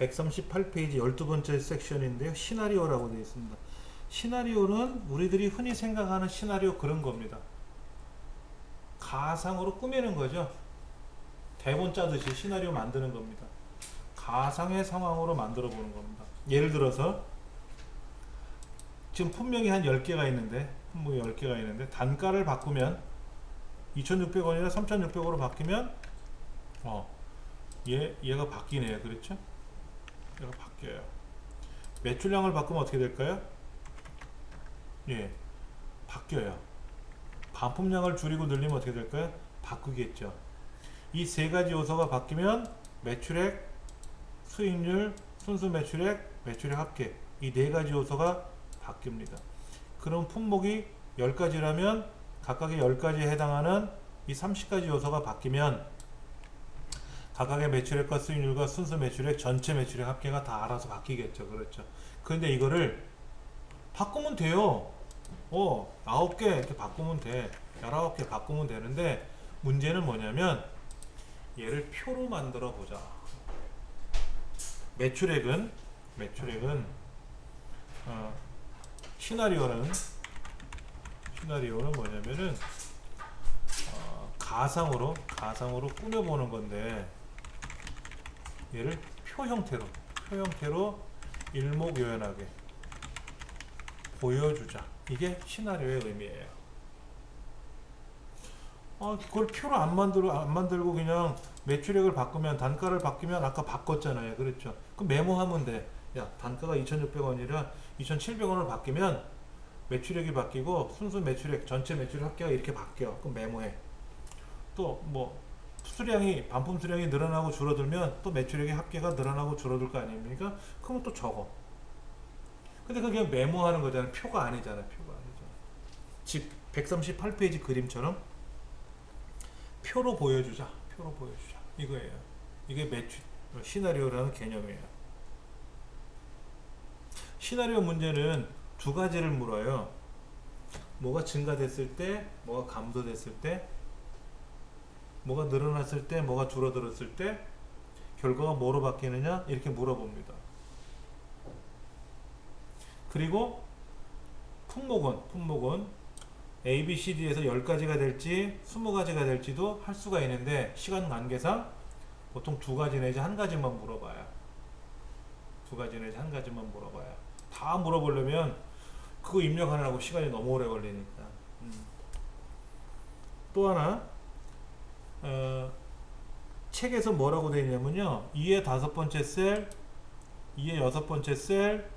138페이지 12번째 섹션인데요. 시나리오라고 되어 있습니다. 시나리오는 우리들이 흔히 생각하는 시나리오 그런 겁니다. 가상으로 꾸미는 거죠. 대본 짜듯이 시나리오 만드는 겁니다. 가상의 상황으로 만들어 보는 겁니다. 예를 들어서 지금 품목이 한 10개가 있는데 품목이 10개가 있는데 단가를 바꾸면 2,600원이라 3,600원으로 바뀌면 얘가 바뀌네요. 그렇죠? 얘가 바뀌어요. 매출량을 바꾸면 어떻게 될까요? 예, 바뀌어요. 반품량을 줄이고 늘리면 어떻게 될까요? 바꾸겠죠. 이 세 가지 요소가 바뀌면 매출액, 수익률, 순수 매출액, 매출액 합계 이 네 가지 요소가 바뀝니다. 그럼 품목이 10가지라면 각각의 10가지에 해당하는 이 30가지 요소가 바뀌면 각각의 매출액과 수익률과 순수 매출액, 전체 매출액 합계가 다 알아서 바뀌겠죠. 그렇죠. 그런데 이거를 바꾸면 돼요. 9개 이렇게 바꾸면 돼. 19개 바꾸면 되는데 문제는 뭐냐면 얘를 표로 만들어 보자. 매출액은 시나리오는 뭐냐면은 가상으로 꾸며보는 건데 얘를 표 형태로 일목요연하게 보여주자. 이게 시나리오의 의미예요. 그걸 표로 안 만들고 그냥 매출액을 바꾸면 단가를 바뀌면 아까 바꿨잖아요. 그렇죠. 그럼 메모하면 돼. 야, 단가가 2,600원이라 2,700원으로 바뀌면 매출액이 바뀌고 순수 매출액, 전체 매출액 합계가 이렇게 바뀌어. 그럼 메모해. 또 뭐 수량이 반품 수량이 늘어나고 줄어들면 또 매출액의 합계가 늘어나고 줄어들 거 아닙니까? 그러면 또 적어. 근데 그게 메모하는 거잖아요. 표가 아니잖아. 즉 138페이지 그림처럼 표로 보여주자. 이거예요. 이게 시나리오라는 개념이에요. 시나리오 문제는 두 가지를 물어요. 뭐가 증가됐을 때, 뭐가 감소됐을 때, 뭐가 늘어났을 때, 뭐가 줄어들었을 때, 결과가 뭐로 바뀌느냐 이렇게 물어봅니다. 그리고 품목은 A, B, C, D에서 10가지가 될지 20가지가 될지도 할 수가 있는데 시간 관계상 보통 2가지 내지 1가지만 물어봐요. 2가지 내지 1가지만 물어봐요. 다 물어보려면 그거 입력하느라고 시간이 너무 오래 걸리니까. 또 하나 책에서 뭐라고 되어 있냐면요, 2의 5번째 셀, 2의 6번째 셀,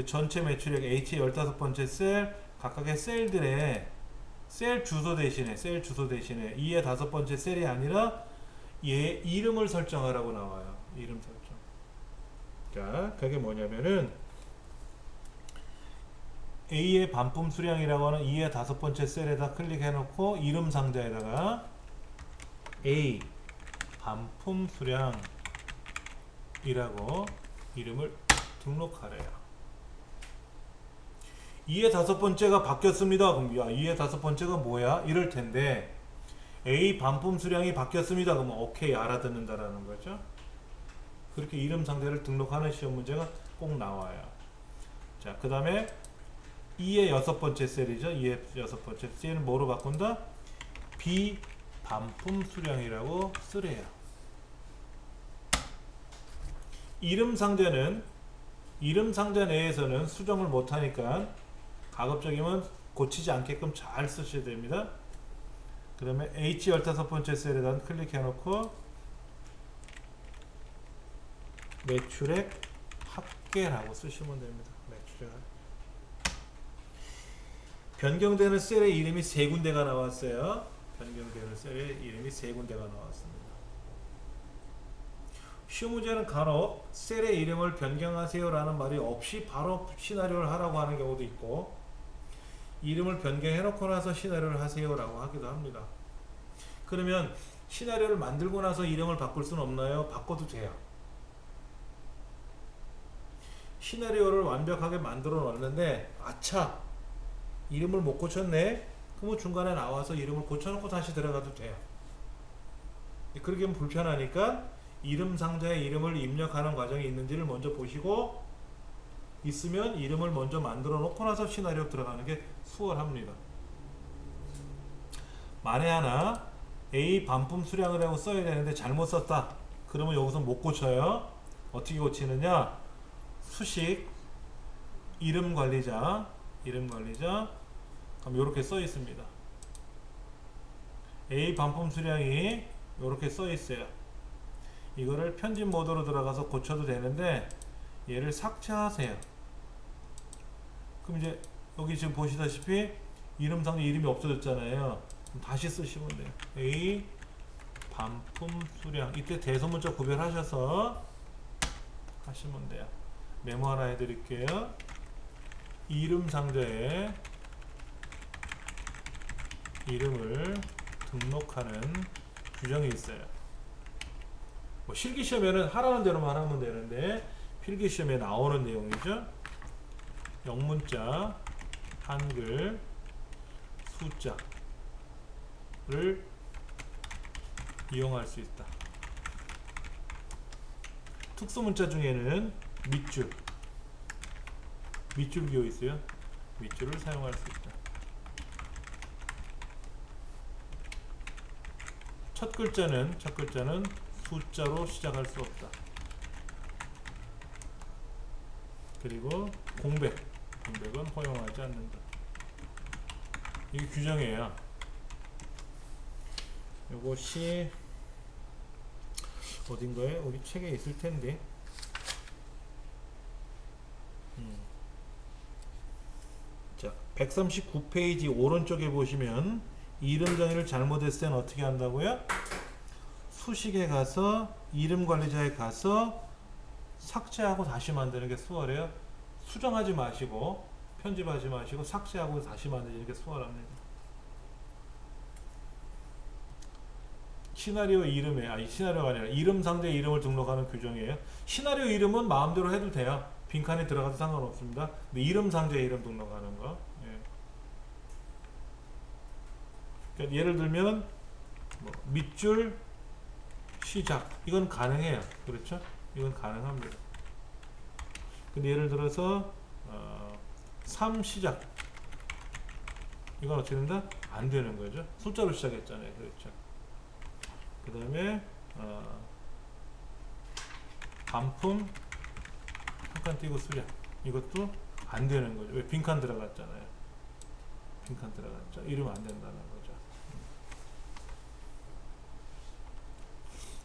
전체 매출액 H의 15번째 셀, 각각의 셀들의 셀 주소 대신에 2의 5번째 셀이 아니라 얘 이름을 설정하라고 나와요. 이름 설정. 자, 그게 뭐냐면은 A의 반품 수량이라고 하는 2의 5번째 셀에다 클릭해 놓고 이름 상자에다가 A 반품 수량이라고 이름을 등록하래요. 2의 5번째가 바뀌었습니다. 그럼 2의 5번째가 뭐야? 이럴 텐데 A 반품 수량이 바뀌었습니다. 그러면 오케이 알아듣는다라는 거죠. 그렇게 이름 상자를 등록하는 시험 문제가 꼭 나와요. 자, 그 다음에 2의 6번째 셀이죠. 2의 6번째 셀은 뭐로 바꾼다? B 반품 수량이라고 쓰래요. 이름 상자 내에서는 수정을 못하니까 가급적이면 고치지 않게끔 잘 쓰셔야 됩니다. 그러면 H 15번째 셀에다 클릭해 놓고 매출액 합계라고 쓰시면 됩니다. 매출액 변경되는 셀의 이름이 3군데가 나왔어요. 변경되는 셀의 이름이 3군데가 나왔습니다. 시험 문제는 간혹 셀의 이름을 변경하세요 라는 말이 없이 바로 시나리오를 하라고 하는 경우도 있고, 이름을 변경해 놓고 나서 시나리오를 하세요 라고 하기도 합니다. 그러면 시나리오를 만들고 나서 이름을 바꿀 수는 없나요? 바꿔도 돼요. 시나리오를 완벽하게 만들어 놨는데 아차 이름을 못 고쳤네? 그러면 중간에 나와서 이름을 고쳐놓고 다시 들어가도 돼요. 그렇게 하면 불편하니까 이름 상자에 이름을 입력하는 과정이 있는지를 먼저 보시고, 있으면 이름을 먼저 만들어 놓고 나서 시나리오 들어가는 게 수월합니다. 만에 하나 A 반품 수량을 하고 써야 되는데 잘못 썼다. 그러면 여기서 못 고쳐요. 어떻게 고치느냐? 수식 이름 관리자 그럼 이렇게 써 있습니다. A 반품 수량이 이렇게 써 있어요. 이거를 편집 모드로 들어가서 고쳐도 되는데 얘를 삭제하세요. 그럼 이제 여기 지금 보시다시피 이름 상자 이름이 없어졌잖아요. 그럼 다시 쓰시면 돼요. A 반품 수량, 이때 대소문자 구별하셔서 하시면 돼요. 메모 하나 해드릴게요. 이름 상자에 이름을 등록하는 규정이 있어요. 뭐 실기시험에는 하라는 대로만 하면 되는데 필기시험에 나오는 내용이죠. 영문자, 한글, 숫자를 이용할 수 있다. 특수문자 중에는 밑줄 기호 있어요. 밑줄을 사용할 수 있다. 첫 글자는 숫자로 시작할 수 없다. 그리고 공백은 허용하지 않는다. 이게 규정이에요. 요것이 어딘가에 우리 책에 있을 텐데. 자, 139페이지 오른쪽에 보시면 이름 정의를 잘못했을 때는 어떻게 한다고요? 수식에 가서 이름 관리자에 가서 삭제하고 다시 만드는 게 수월해요. 수정하지 마시고 편집하지 마시고 삭제하고 다시 만드는 게 수월합니다. 시나리오 이름에 시나리오가 아니라 이름 상자에 이름을 등록하는 규정이에요. 시나리오 이름은 마음대로 해도 돼요. 빈칸에 들어가도 상관없습니다. 근데 이름 상자에 이름 등록하는 거. 예. 그러니까 예를 들면 뭐 밑줄 시작, 이건 가능해요. 그렇죠? 이건 가능합니다. 근데 예를 들어서 3 시작, 이건 어떻게 된다? 안 되는 거죠. 숫자로 시작했잖아요. 그렇죠? 그 다음에 반품 한칸 띄고 수량, 이것도 안 되는 거죠. 왜? 빈칸 들어갔잖아요. 빈칸 들어갔죠. 이러면 안 된다는 거죠.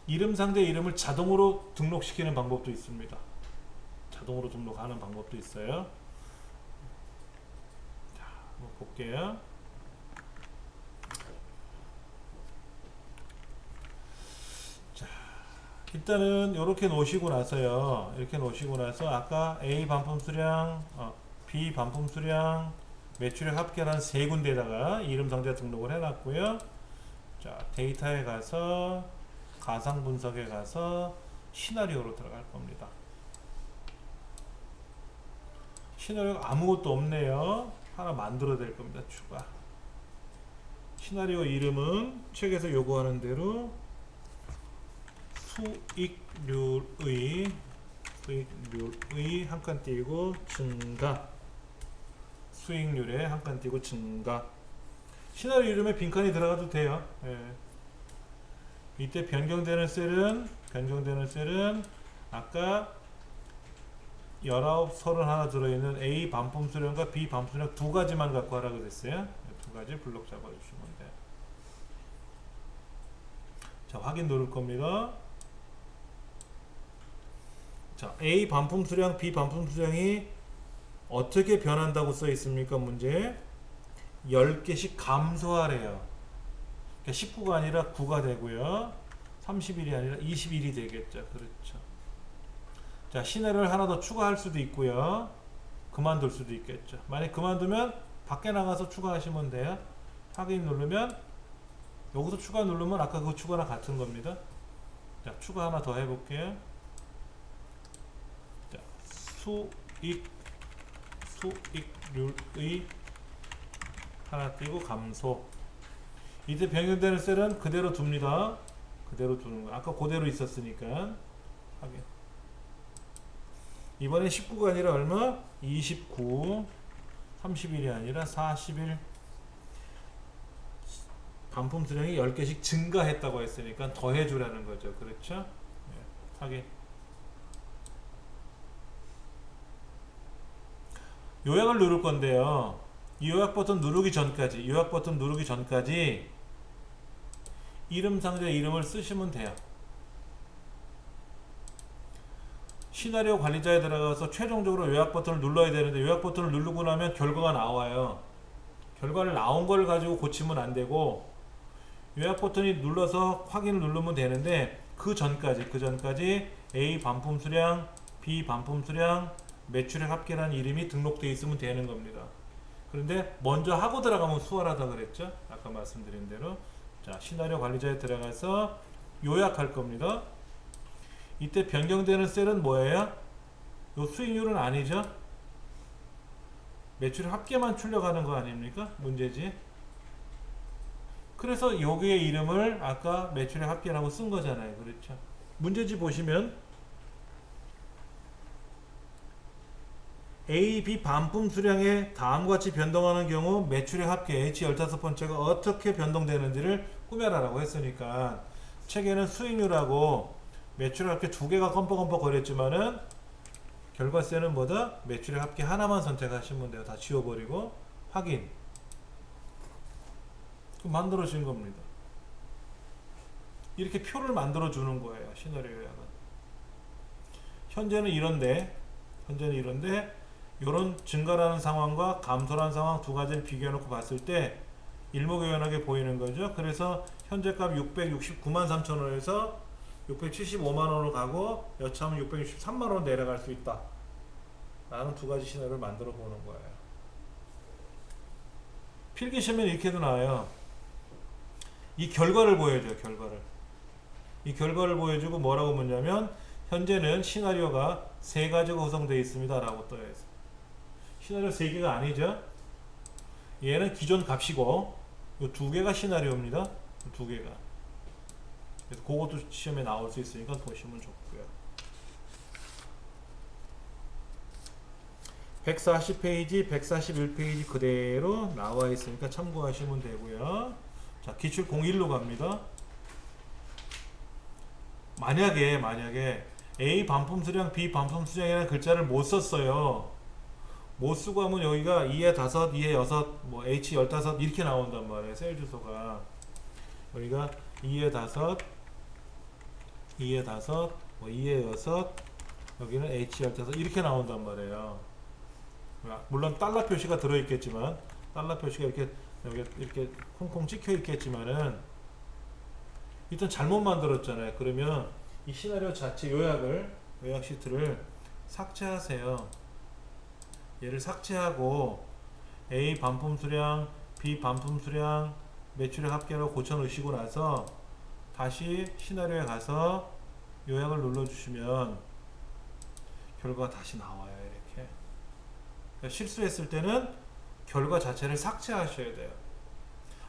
이름 상자에 이름을 자동으로 등록시키는 방법도 있습니다. 자동으로 등록하는 방법도 있어요. 자, 한번 볼게요. 자, 일단은 이렇게 놓으시고 나서요. 이렇게 놓으시고 나서 아까 A 반품 수량, B 반품 수량, 매출액 합계란 세 군데에다가 이름 상자 등록을 해놨고요. 자, 데이터에 가서 가상 분석에 가서 시나리오로 들어갈 겁니다. 시나리오가 아무것도 없네요. 하나 만들어야 될 겁니다. 추가. 시나리오 이름은 책에서 요구하는 대로 수익률의 한 칸 띄고 증가, 수익률에 한 칸 띄고 증가. 시나리오 이름에 빈칸이 들어가도 돼요. 예. 이때 변경되는 셀은 아까 19, 31 들어있는 A 반품 수량과 B 반품 수량 두 가지만 갖고 하라고 됐어요. 두 가지 블록 잡아주시면 돼요. 자, 확인 누를 겁니다. 자, A 반품 수량, B 반품 수량이 어떻게 변한다고 써 있습니까? 문제 10개씩 감소하래요. 그러니까 19가 아니라 9가 되고요. 30일이 아니라 20일이 되겠죠. 그렇죠. 자, 시나리오를 하나 더 추가할 수도 있고요. 그만둘 수도 있겠죠. 만약 그만두면 밖에 나가서 추가하시면 돼요. 확인 누르면 여기서 추가 누르면 아까 그 추가랑 같은 겁니다. 자, 추가 하나 더 해볼게요. 자, 수익률의 하나 띄고 감소. 이때 변경되는 셀은 그대로 둡니다. 그대로 두는 거야. 아까 그대로 있었으니까. 하게. 이번에 19가 아니라 얼마? 29. 30일이 아니라 40일. 반품 수량이 10개씩 증가했다고 했으니까 더해주라는 거죠. 그렇죠? 네. 하게. 요약을 누를 건데요. 이 요약 버튼 누르기 전까지 이름 상자 이름을 쓰시면 돼요. 시나리오 관리자에 들어가서 최종적으로 요약 버튼을 눌러야 되는데 요약 버튼을 누르고 나면 결과가 나와요. 결과를 나온 걸 가지고 고치면 안 되고 요약 버튼이 눌러서 확인을 누르면 되는데 그 전까지 A 반품 수량, B 반품 수량, 매출액 합계라는 이름이 등록되어 있으면 되는 겁니다. 그런데 먼저 하고 들어가면 수월하다 그랬죠? 아까 말씀드린 대로. 자, 시나리오 관리자에 들어가서 요약할 겁니다. 이때 변경되는 셀은 뭐예요? 요 수익률은 아니죠? 매출액 합계만 출력하는 거 아닙니까? 문제지. 그래서 여기에 이름을 아까 매출액 합계라고 쓴 거잖아요. 그렇죠? 문제지 보시면 A, B 반품 수량에 다음과 같이 변동하는 경우 매출액 합계 H15번째가 어떻게 변동되는지를 꾸며라라고 했으니까 책에는 수익률하고 매출액 합계 두 개가 껌뻑껌뻑 거렸지만은 결과세는 뭐다? 매출액 합계 하나만 선택하시면 돼요. 다 지워버리고 확인. 만들어진 겁니다. 이렇게 표를 만들어 주는 거예요. 시나리오 요약은. 현재는 이런데 이런 증가라는 상황과 감소라는 상황 두 가지를 비교해 놓고 봤을 때 일목요연하게 보이는 거죠. 그래서 현재값 669만 3천 원에서 675만 원으로 가고 여차하면 663만 원 내려갈 수 있다 라는 두 가지 시나리오를 만들어 보는 거예요. 필기시험에 이렇게도 나와요. 이 결과를 보여줘요. 이 결과를 보여주고 뭐라고 묻냐면 현재는 시나리오가 세 가지가 구성되어 있습니다 라고 떠요. 시나리오 세 개가 아니죠. 얘는 기존 값이고 이 두 개가 시나리오입니다. 두 개가. 그래서 그것도 시험에 나올 수 있으니까 보시면 좋고요. 140페이지, 141페이지 그대로 나와 있으니까 참고하시면 되고요. 자, 기출 01로 갑니다. 만약에 A 반품 수량, B 반품 수량이라는 글자를 못 썼어요. 못 쓰고 하면 여기가 2에 5, 2에 6, 뭐 H 15 이렇게 나온단 말이에요. 셀 주소가. 여기가 2에 5, 2에 5, 뭐 2에 6, 여기는 H 15 이렇게 나온단 말이에요. 물론 달러 표시가 들어있겠지만, 달러 표시가 이렇게 여기 이렇게 콩콩 찍혀 있겠지만은 일단 잘못 만들었잖아요. 그러면 이 시나리오 자체 요약 시트를 삭제하세요. 얘를 삭제하고 A 반품 수량, B 반품 수량, 매출액 합계로 고쳐 놓으시고 나서 다시 시나리오에 가서 요약을 눌러주시면 결과가 다시 나와요. 이렇게. 그러니까 실수했을 때는 결과 자체를 삭제하셔야 돼요.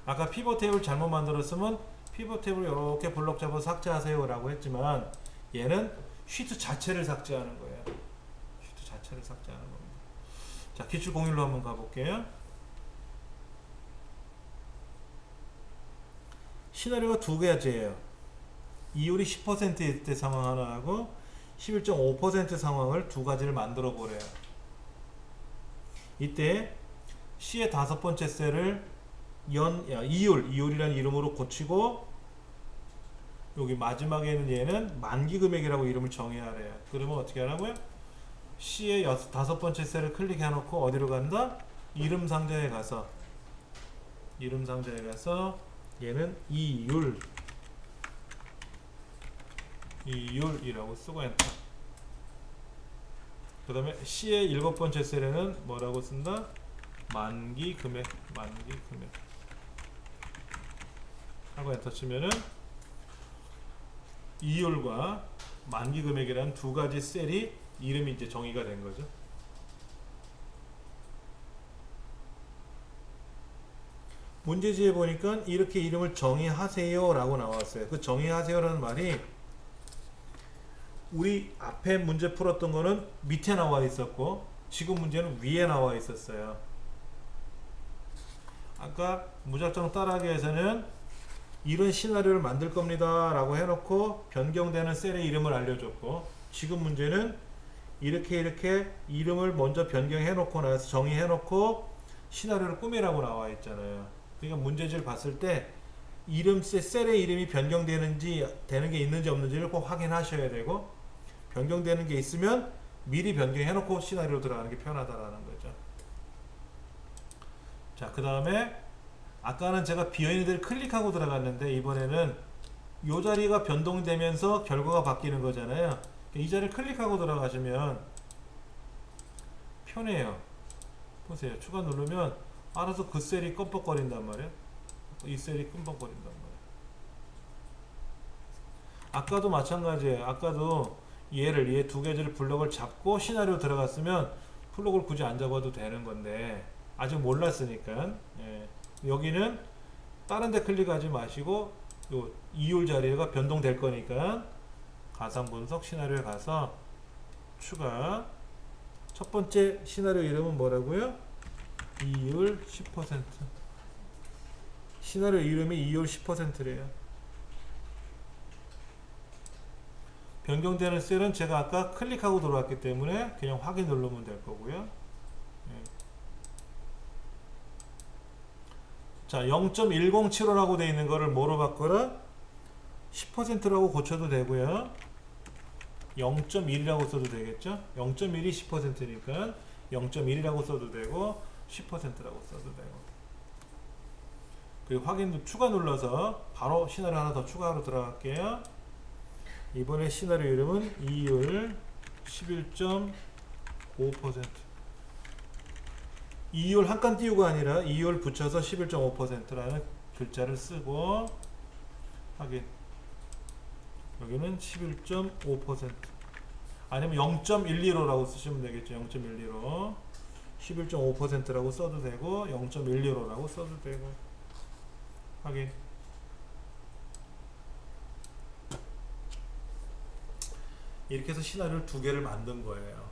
아까 피벗 테이블 잘못 만들었으면 피벗 테이블 이렇게 블록 잡아서 삭제하세요 라고 했지만 얘는 시트 자체를 삭제하는 거예요. 시트 자체를 삭제하는 겁니다. 자, 기출 01로 한번 가볼게요. 시나리오가 두 가지예요. 이율이 10%일 때 상황 하나 하고 11.5% 상황을 두 가지를 만들어 보래요. 이때 C의 다섯 번째 셀을 이율이라는 이름으로 고치고 여기 마지막에 있는 얘는 만기 금액이라고 이름을 정해야 해요. 그러면 어떻게 하라고요? C의 다섯 번째 셀을 클릭해 놓고 어디로 간다? 이름 상자에 가서 얘는 이율이라고 쓰고 엔터. 그 다음에 C의 일곱 번째 셀에는 뭐라고 쓴다? 만기 금액 하고 엔터 치면은 이율과 만기 금액이라는 두 가지 셀이 이름이 이제 정의가 된 거죠. 문제지에 보니까 이렇게 이름을 정의하세요 라고 나왔어요. 그 정의하세요 라는 말이 우리 앞에 문제 풀었던 거는 밑에 나와 있었고 지금 문제는 위에 나와 있었어요. 아까 무작정 따라하기에서는 이런 시나리오를 만들 겁니다 라고 해놓고 변경되는 셀의 이름을 알려줬고, 지금 문제는 이렇게 이름을 먼저 변경해 놓고 나서 정의해 놓고 시나리오를 꾸미라고 나와 있잖아요. 그러니까 문제지를 봤을 때 이름 셀의 이름이 변경되는지 되는 게 있는지 없는지를 꼭 확인하셔야 되고, 변경되는 게 있으면 미리 변경해 놓고 시나리오 들어가는 게 편하다라는 거죠. 자, 그 다음에 아까는 제가 비어있는 데를 클릭하고 들어갔는데 이번에는 이 자리가 변동되면서 결과가 바뀌는 거잖아요. 이 자리를 클릭하고 들어가시면 편해요. 보세요. 추가 누르면 알아서 그 셀이 껌뻑거린단 말이에요. 이 셀이 껌뻑거린단 말이에요. 아까도 마찬가지예요. 아까도 얘 두 개를 블럭을 잡고 시나리오 들어갔으면 블럭을 굳이 안 잡아도 되는 건데 아직 몰랐으니까. 예. 여기는 다른 데 클릭하지 마시고 요 이율 자리가 변동될 거니까 가상 분석 시나리오에 가서 추가, 첫 번째 시나리오 이름은 뭐라고요? 이율 10%. 시나리오 이름이 이율 10%래요. 변경되는 셀은 제가 아까 클릭하고 들어왔기 때문에 그냥 확인 누르면 될 거고요. 예. 자, 0.1075라고 되어 있는 거를 뭐로 바꿔라? 10%라고 고쳐도 되고요. 0.1이라고 써도 되겠죠? 0.1이 10%니까 0.1이라고 써도 되고 10%라고 써도 되고. 그리고 확인 추가 눌러서 바로 시나리오 하나 더 추가로 들어갈게요. 이번에 시나리오 이름은 이율 11.5%. 이율 한 칸 띄우고 아니라 이율 붙여서 11.5%라는 글자를 쓰고 확인. 여기는 11.5%. 아니면 0.115라고 쓰시면 되겠죠. 0.115. 11.5%라고 써도 되고 0.115라고 써도 되고. 확인. 이렇게 해서 시나리오를 두 개를 만든 거예요.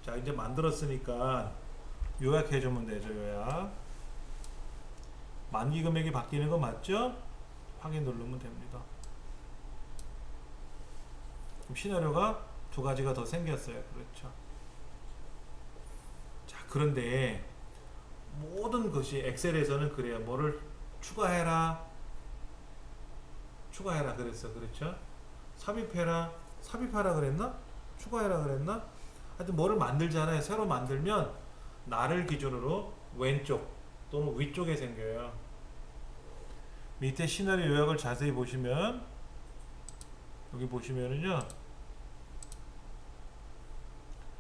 자, 이제 만들었으니까 요약해주면 되죠. 요약. 만기 금액이 바뀌는 거 맞죠? 확인 누르면 됩니다. 그럼 시나리오가 두 가지가 더 생겼어요. 그렇죠. 자, 그런데 모든 것이 엑셀에서는 그래요. 뭐를 추가해라 그랬어. 그렇죠? 삽입하라 그랬나? 추가해라 그랬나? 하여튼 뭐를 만들잖아요. 새로 만들면 나를 기준으로 왼쪽 또는 위쪽에 생겨요. 밑에 시나리오 요약을 자세히 보시면 여기 보시면은요,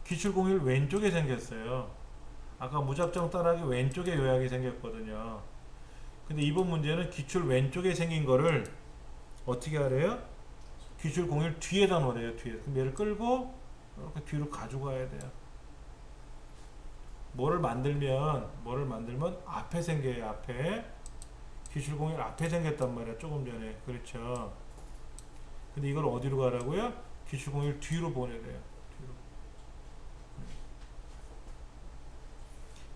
기출공일 왼쪽에 생겼어요. 아까 무작정 따라하기 왼쪽에 요약이 생겼거든요. 근데 이번 문제는 기출 왼쪽에 생긴 거를 어떻게 하래요? 기출 공일 뒤에다 놓으래요. 뒤에. 그럼 얘를 끌고 이렇게 뒤로 가지고 가야 돼요. 뭐를 만들면 앞에 생겨요. 앞에. 기출 공일 앞에 생겼단 말이야. 조금 전에. 그렇죠. 근데 이걸 어디로 가라고요? 기출 공일 뒤로 보내야 돼요. 뒤로.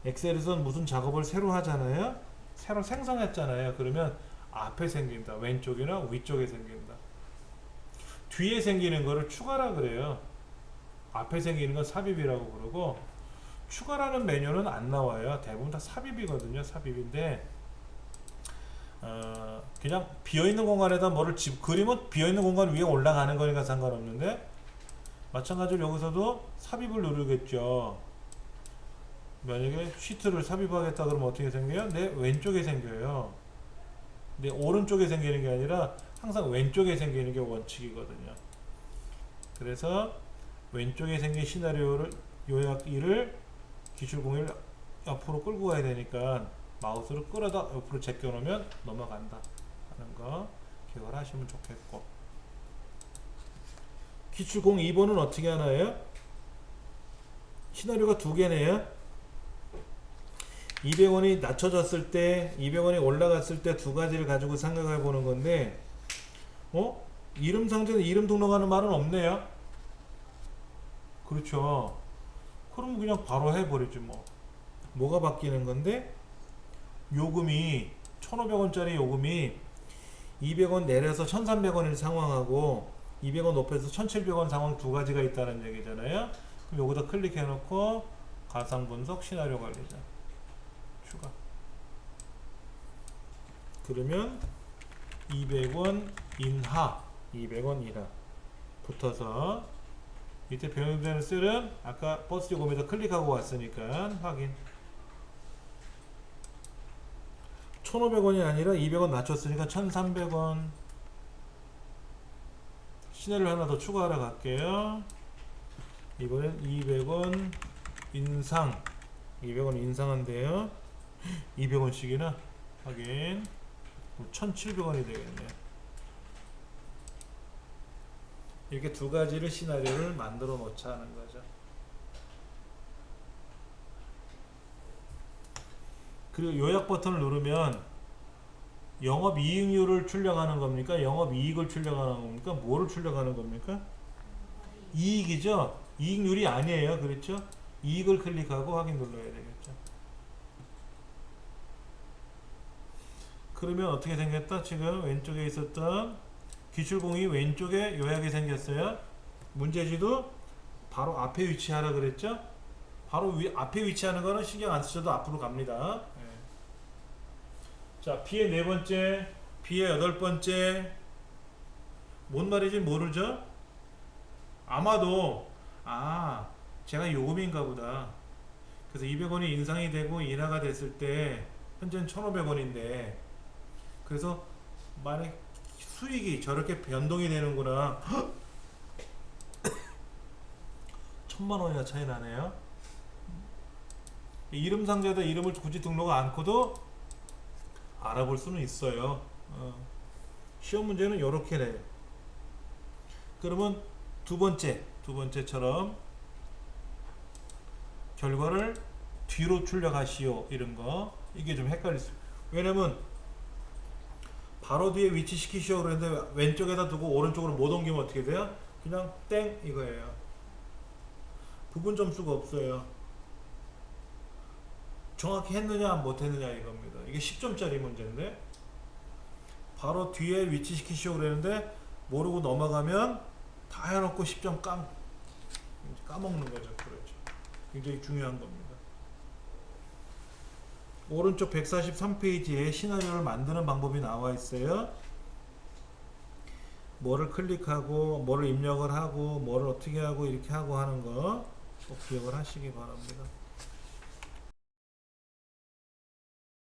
엑셀에서는 무슨 작업을 새로 하잖아요. 새로 생성했잖아요. 그러면 앞에 생긴다. 왼쪽이나 위쪽에 생긴다. 뒤에 생기는 거를 추가라 그래요. 앞에 생기는 건 삽입이라고 그러고, 추가라는 메뉴는 안 나와요. 대부분 다 삽입이거든요. 삽입인데 그냥 비어있는 공간에다 뭐를 그림은 비어있는 공간 위에 올라가는 거니까 상관없는데, 마찬가지로 여기서도 삽입을 누르겠죠. 만약에 시트를 삽입하겠다 그러면 어떻게 생겨요? 내 왼쪽에 생겨요. 내 오른쪽에 생기는 게 아니라 항상 왼쪽에 생기는 게 원칙이거든요. 그래서 왼쪽에 생긴 시나리오를 요약 1을 기출공일 옆으로 끌고 가야 되니까 마우스를 끌어다 옆으로 제껴 놓으면 넘어간다 하는 거 기억을 하시면 좋겠고, 기출공 2번은 어떻게 하나요? 시나리오가 두 개네요. 200원이 낮춰졌을 때 200원이 올라갔을 때 두 가지를 가지고 생각해 보는 건데 이름 상자에 이름 등록하는 말은 없네요. 그렇죠. 그럼 그냥 바로 해버리지 뭐. 뭐가 바뀌는 건데 요금이 1,500원짜리 요금이 200원 내려서 1,300원인 상황하고 200원 높여서 1,700원 상황 두 가지가 있다는 얘기잖아요. 그럼 여기다 클릭해 놓고 가상 분석 시나리오 관리자 추가. 그러면 200원 인하 200원 이하 붙어서 밑에 변경되는 셀은 아까 버스 요금에다 클릭하고 왔으니까 확인. 1,500원이 아니라 200원 낮췄으니까 1,300원. 시나리오 하나 더 추가하러 갈게요. 이번엔 200원 인상 200원 인상한대요. 200원씩이나 확인. 1,700원이 되겠네요. 이렇게 두 가지를 시나리오를 만들어 놓자 하는 거죠. 그리고 요약 버튼을 누르면 영업이익률을 출력하는 겁니까? 영업이익을 출력하는 겁니까? 뭐를 출력하는 겁니까? 이익이죠? 이익률이 아니에요. 그렇죠? 이익을 클릭하고 확인 눌러야 되겠죠. 그러면 어떻게 생겼다? 지금 왼쪽에 있었던 기출공이 왼쪽에 요약이 생겼어요. 문제지도 바로 앞에 위치하라 그랬죠? 바로 앞에 위치하는 거는 신경 안 쓰셔도 앞으로 갑니다. 자, B의 네 번째, B의 여덟 번째. 뭔 말인지 모르죠? 아마도 제가 요금인가 보다. 그래서 200원이 인상이 되고 인하가 됐을 때 현재는 1,500원인데 그래서 만약 수익이 저렇게 변동이 되는구나. 1,000만원이나 차이 나네요. 이름 상자에다 이름을 굳이 등록 않고도 알아볼 수는 있어요. 시험 문제는 이렇게 돼요. 그러면 두 번째처럼 결과를 뒤로 출력하시오 이런 거 이게 좀 헷갈릴 수. 왜냐면 바로 뒤에 위치시키시오 그랬는데 왼쪽에다 두고 오른쪽으로 못 옮기면 어떻게 돼요? 그냥 땡 이거예요. 부분 점수가 없어요. 정확히 했느냐 못했느냐 이겁니다. 이게 10점짜리 문제인데 바로 뒤에 위치시키시오 그랬는데 모르고 넘어가면 다 해놓고 10점 까먹는 거죠. 그렇죠. 굉장히 중요한 겁니다. 오른쪽 143페이지에 시나리오를 만드는 방법이 나와 있어요. 뭐를 클릭하고 뭐를 입력을 하고 뭐를 어떻게 하고 이렇게 하고 하는 거 꼭 기억을 하시기 바랍니다.